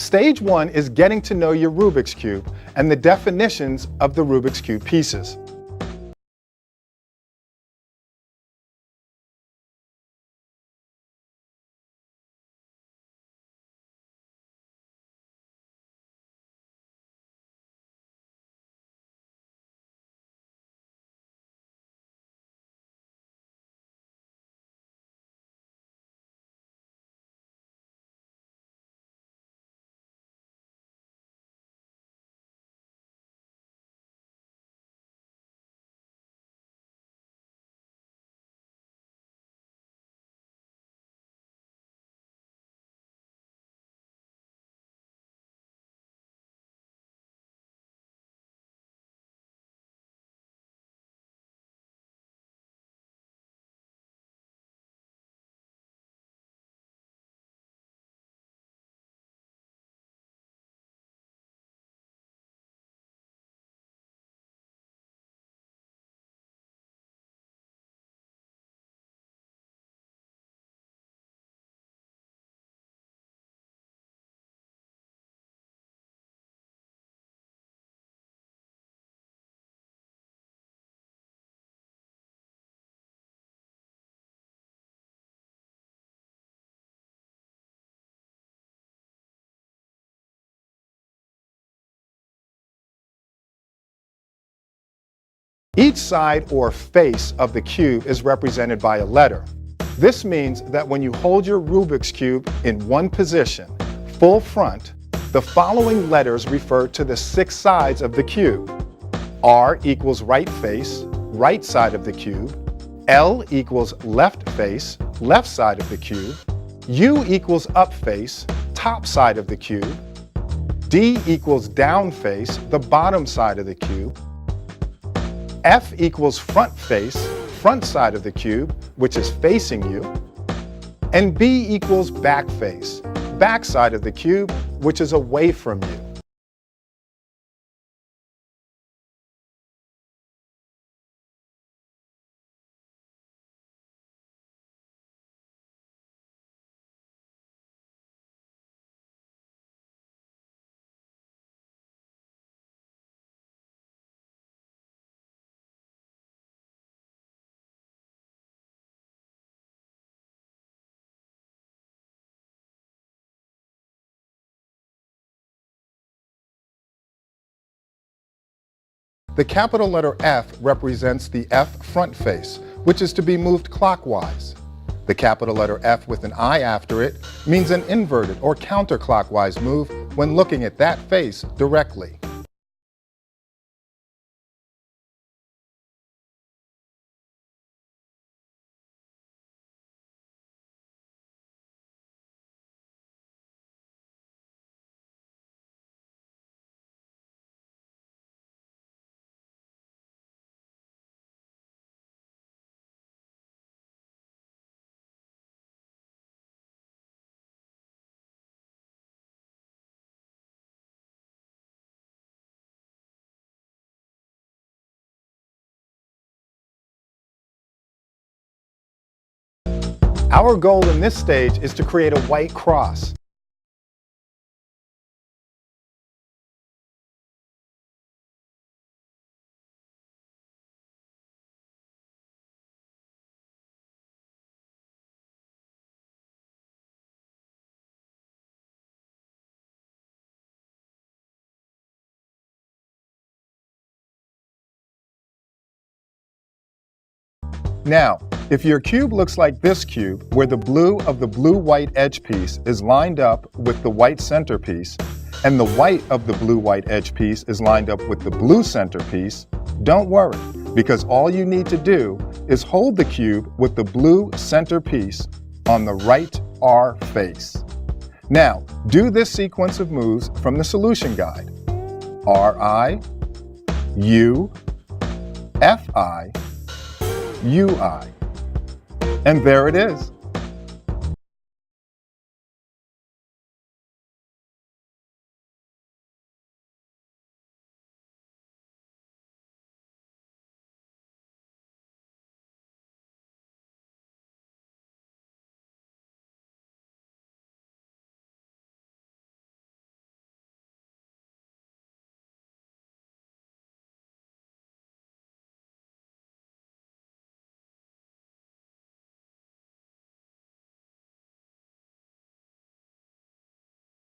Stage 1 is getting to know your Rubik's Cube and the definitions of the Rubik's Cube pieces. Each side or face of the cube is represented by a letter. This means that when you hold your Rubik's Cube in one position, full front, the following letters refer to the 6 sides of the cube. R equals right face, right side of the cube. L equals left face, left side of the cube. U equals up face, top side of the cube. D equals down face, the bottom side of the cube. F equals front face, front side of the cube, which is facing you. And B equals back face, back side of the cube, which is away from you. The capital letter F represents the F front face, which is to be moved clockwise. The capital letter F with an I after it means an inverted or counterclockwise move when looking at that face directly. Our goal in this stage is to create a white cross. Now, if your cube looks like this cube, where the blue of the blue-white edge piece is lined up with the white centerpiece, and the white of the blue-white edge piece is lined up with the blue centerpiece, don't worry, because all you need to do is hold the cube with the blue centerpiece on the right R face. Now, do this sequence of moves from the solution guide. RI, U, FI, UI. And there it is.